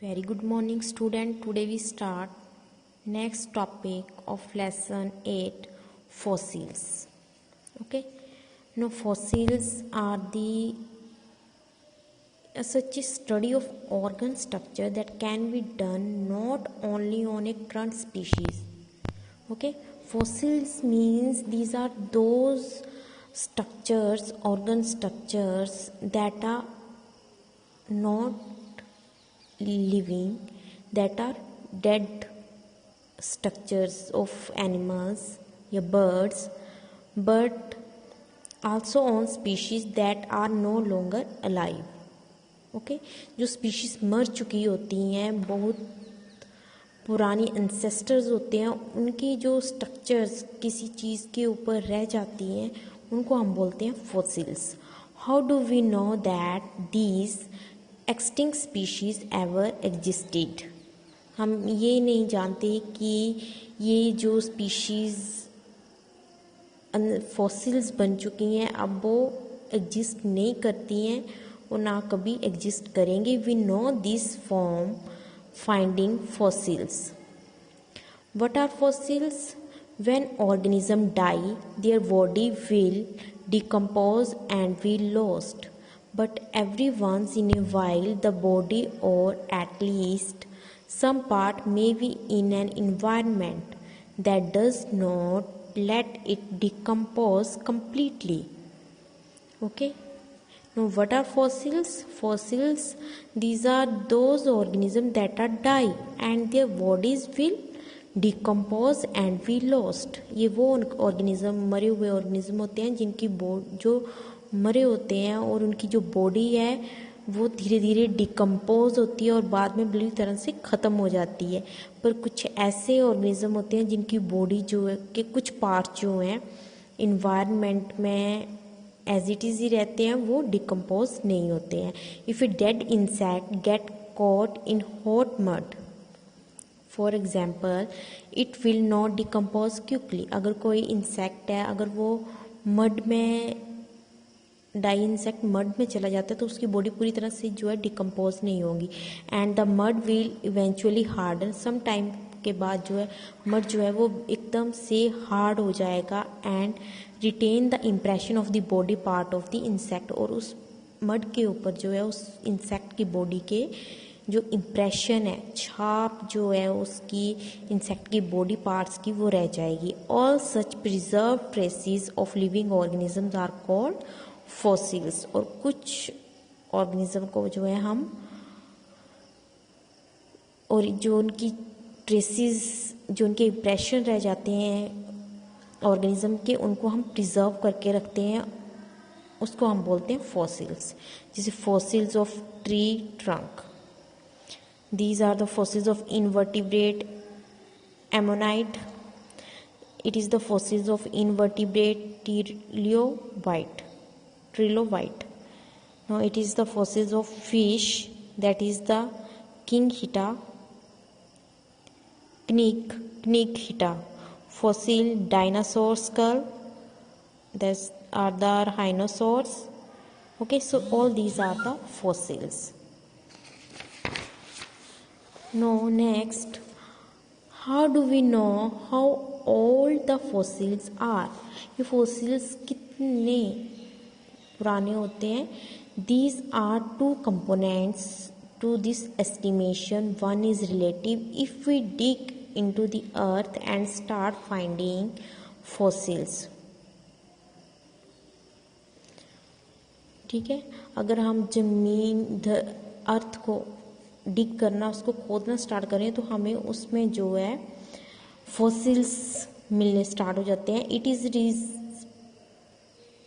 Very good morning student. Today we start next topic of lesson 8, fossils. Okay. Now fossils are the such a study of organ structure that can be done not only on a current species. Okay. Fossils means these are those structures, organ structures that are not living, that are dead structures of animals या birds, but also on species that are no longer alive. Okay जो species मर चुकी होती हैं, बहुत पुरानी ancestors होते हैं, उनकी जो स्ट्रक्चर्स किसी चीज़ के ऊपर रह जाती हैं उनको हम बोलते हैं fossils. How do we know that these extinct species ever existed. हम ये नहीं जानते कि ये जो स्पीशीज फॉसिल्स बन चुकी हैं अब वो एग्जिस्ट नहीं करती हैं और ना कभी एग्जिस्ट करेंगे. We know this from finding fossils. What are fossils? When organism die their body will decompose and will lost. But every once in a while the body, or at least some part, may be in an environment that does not let it decompose completely. Okay. Now what are fossils? Fossils, these are those organisms that are die and their bodies will decompose and we lost. ये वो organism, मरे हुए organism होते हैं जिनकी जो मरे होते हैं और उनकी जो बॉडी है वो धीरे धीरे डिकम्पोज होती है और बाद में बुरी तरह से ख़त्म हो जाती है. पर कुछ ऐसे ऑर्गेनिज्म होते हैं जिनकी बॉडी जो है के कुछ पार्ट जो हैं इन्वायरमेंट में एज इट इज़ ही रहते हैं, वो डिकम्पोज नहीं होते हैं. If a dead insect get caught in hot mud, for example, it will not decompose quickly. अगर कोई इंसेक्ट है, अगर वो मड में, डाई इंसेक्ट मड में चला जाता है तो उसकी बॉडी पूरी तरह से जो है डिकम्पोज नहीं होगी. And the mud will eventually harden. Some time के बाद जो है मड जो है वो एकदम से हार्ड हो जाएगा and retain the impression of the body part of the insect. और उस मड के ऊपर जो है उस इंसेक्ट की बॉडी के जो इम्प्रेशन है, छाप जो है उसकी इंसेक्ट की बॉडी पार्ट्स की, वो रह जाएगी. All such preserve traces of living organisms are called fossils. और कुछ ऑर्गेनिज्म को जो है हम, और जो उनकी ट्रेसेस, जो उनके इम्प्रेशन रह जाते हैं ऑर्गेनिज्म के, उनको हम प्रिजर्व करके रखते हैं, उसको हम बोलते हैं फॉसिल्स. जैसे fossils of tree trunk. These are the fossils of invertebrate ammonite. It is the fossils of invertebrate trilobite. Now it is the fossils of fish, that is the Kinghita, Knighita. Fossil dinosaur skull, that are the rhinoceros. Okay, so all these are the fossils. Now next, how do we know how old the fossils are? ये fossils कितने पुराने होते हैं? These are two components to this estimation. One is relative. If we dig into the earth and start finding fossils, ठीक है, अगर हम जमीन अर्थ को डिग करना, उसको खोदना स्टार्ट करें तो हमें उसमें जो है फॉसिल्स मिलने स्टार्ट हो जाते हैं. It is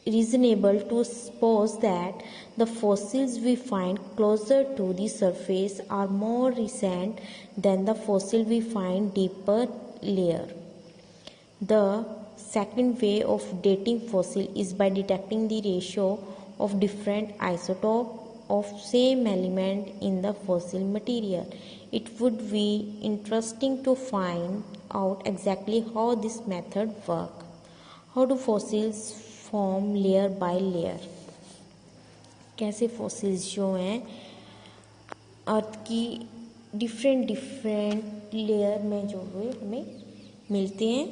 reasonable to suppose that the fossils we find closer to the surface are more recent than the fossil we find deeper layer. The second way of dating fossil is by detecting the ratio of different isotope of same element in the fossil material. It would be interesting to find out exactly how this method works. How do fossils form layer by layer? कैसे fossils जो हैं अर्थ की different different layer में जो है हमें मिलते हैं.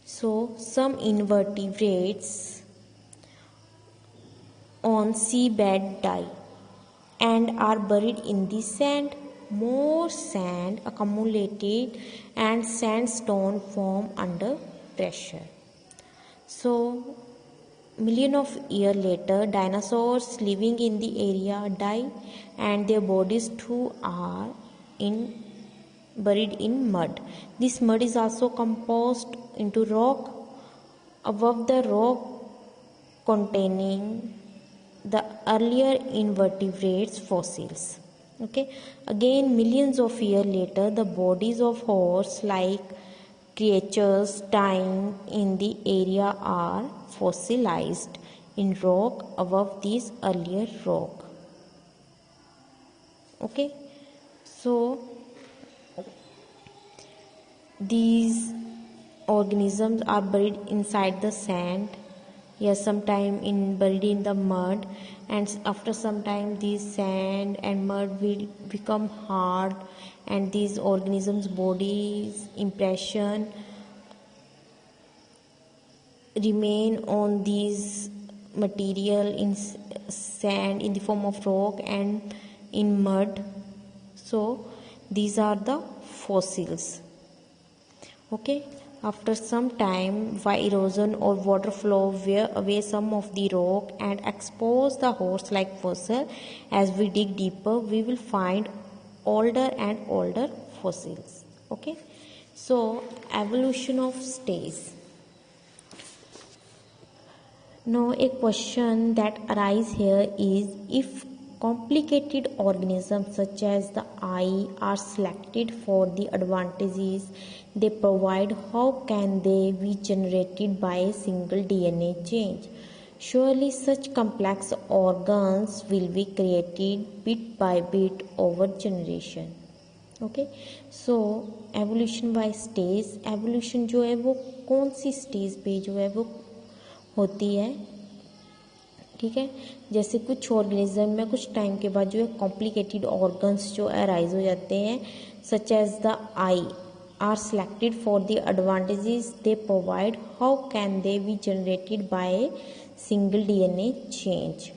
सो सम invertebrates on seabed die and are buried in the sand. More sand accumulated and sandstone form under pressure. So, million of years later, dinosaurs living in the area die and their bodies too are buried in mud. This mud is also composed into rock. Above the rock containing the earlier invertebrates fossils. Okay, again millions of years later, the bodies of horse-like creatures dying in the area are fossilized in rock above these earlier rock. Okay, so these organisms are buried inside the sand. Yes, sometime buried in the mud, and after some time these sand and mud will become hard, and these organisms bodies impression remain on these material in sand, in the form of rock and in mud. So these are the fossils. Okay, after some time, by erosion or water flow wear away some of the rock and expose the horse-like fossil. As we dig deeper, we will find older and older fossils. Okay, so evolution of stage. Now a question that arises here is, if complicated organisms such as the eye are selected for the advantages they provide, how can they be generated by a single DNA change? Surely such complex organs will be created bit by bit over generation. Okay, so evolution by stage. evolution जो है वो कौन सी stage पे जो है वो होती है? ठीक है, जैसे कुछ ऑर्गेनिज्म में कुछ टाइम के बाद जो है कॉम्प्लिकेटेड ऑर्गन्स जो अराइज हो जाते हैं, such as they are selected for the advantages they provide. How can they be generated by single DNA change?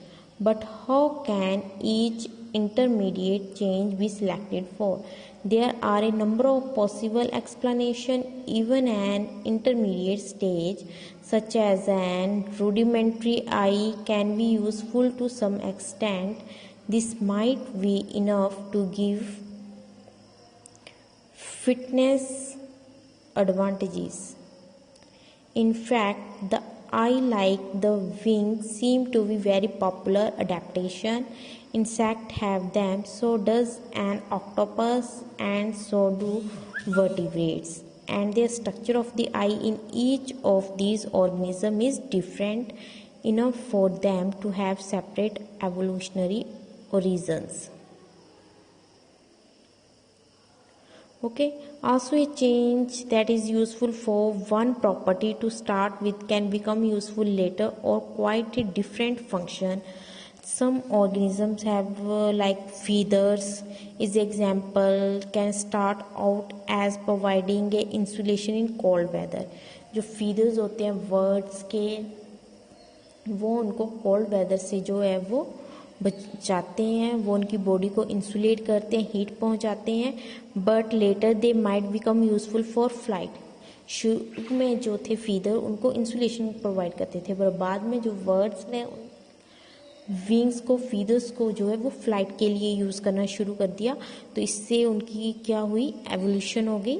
But how can each intermediate change be selected for? There are a number of possible explanations. Even an intermediate stage such as an rudimentary eye can be useful to some extent. This might be enough to give fitness advantages. In fact, the eye like the wing seem to be very popular adaptation. Insects have them, so does an octopus, and so do vertebrates. And the structure of the eye in each of these organisms is different enough for them to have separate evolutionary origins. Okay, also a change that is useful for one property to start with can become useful later or quite a different function. Some organisms have like feathers is example, can start out as providing a insulation in cold weather. जो feathers होते हैं birds के, वो उनको cold weather से जो है वो बचाते हैं, वो उनकी बॉडी को इंसुलेट करते हैं, हीट पहुंचाते हैं. But later they might become useful for flight. शुरू में जो थे फीदर उनको इंसुलेशन प्रोवाइड करते थे, पर बाद में जो बर्ड्स ने विंग्स को, फीदर्स को जो है वो फ्लाइट के लिए यूज़ करना शुरू कर दिया, तो इससे उनकी क्या हुई, एवोल्यूशन हो गई.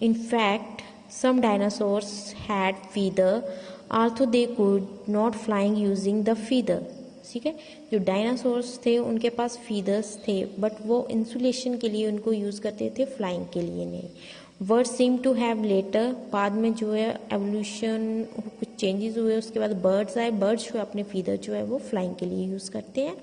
In fact some dinosaurs had feather also they could not flying using the feather. ठीक है, जो डायनासोर्स थे उनके पास फीदर्स थे, बट वो इंसुलेशन के लिए उनको यूज़ करते थे, फ्लाइंग के लिए नहीं. Birds seem to have later, बाद में जो है एवोल्यूशन कुछ चेंजेस हुए, उसके बाद बर्ड्स आए. बर्ड्स जो अपने फीदर जो है वो फ्लाइंग के लिए यूज़ करते हैं.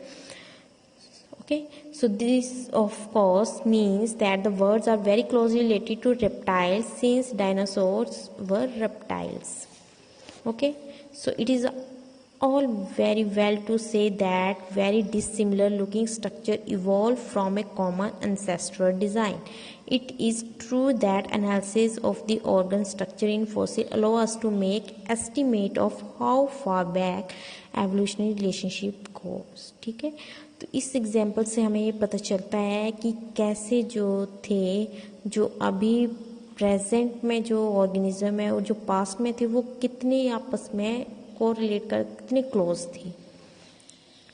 Okay, so this of course means that the birds are very closely related to reptiles since dinosaurs were reptiles. Okay, so it is all very well to say that very dissimilar looking structure evolved from a common ancestral design. It is true that analysis of the organ structure in fossil allow us to make estimate of how far back evolutionary relationship goes. ठीक है, तो इस example से हमें ये पता चलता है कि कैसे जो थे, जो अभी प्रेजेंट में जो ऑर्गेनिज्म है और जो पास्ट में थे वो कितने आपस में कोरिलेट कर, कितने क्लोज थी.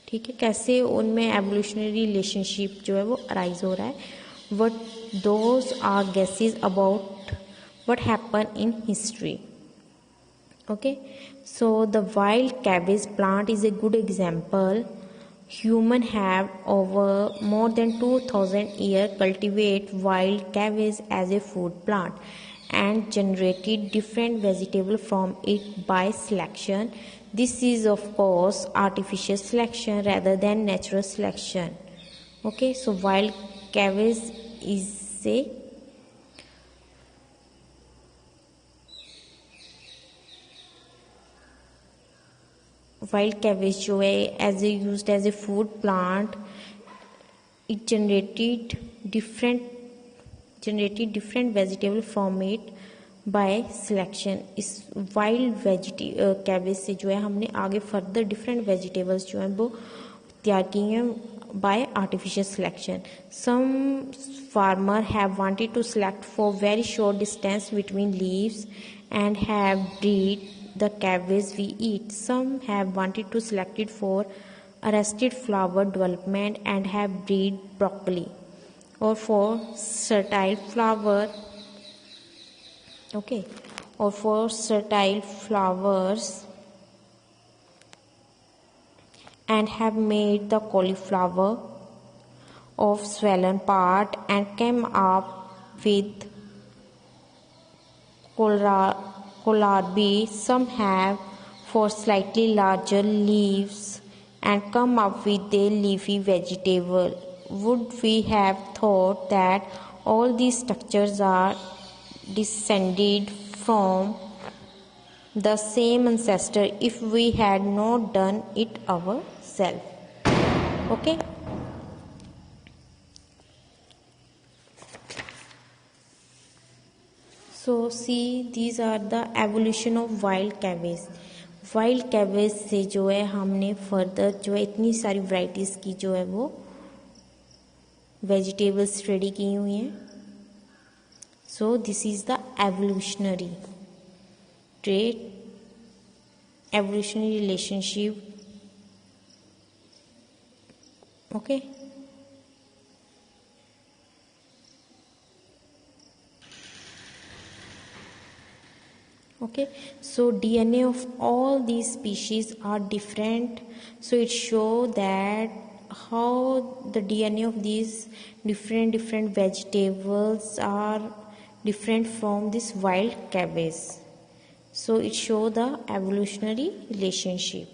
ठीक है, कैसे उनमें एवोल्यूशनरी रिलेशनशिप जो है वो अराइज हो रहा है. What those are guesses about what happen in history. Okay, so the wild cabbage plant is a good example. Human have over more than 2000 years cultivate wild cabbage as a food plant and generated different vegetables from it by selection. This is of course artificial selection rather than natural selection. Okay, so wild cabbage is a wild cabbage जो है as a used as a food plant, it generated different vegetable from it by selection. इस wild cabbage से जो है हमने आगे further different vegetables जो हैं वो तैयार की हैं by artificial selection. Some farmer have wanted to select for very short distance between leaves and have breed the cabbage we eat. Some have wanted to select it for arrested flower development and have breed broccoli, or for fertile flower. Okay, or for fertile flowers and have made the cauliflower of swollen part and came up with kohlrabi. Some have for slightly larger leaves and come up with a leafy vegetable. Would we have thought that all these structures are descended from the same ancestor if we had not done it ourselves? Okay. So see, these are the evolution of wild cabbage. Wild cabbage से जो है हमने further जो है इतनी सारी varieties की जो है वो वेजिटेबल्स स्टडी की हुई हैं. So this is the evolutionary trait, evolutionary relationship. Okay, okay, so DNA of all these species are different, so it shows that how the DNA of these different vegetables are different from this wild cabbage. So it shows the evolutionary relationship.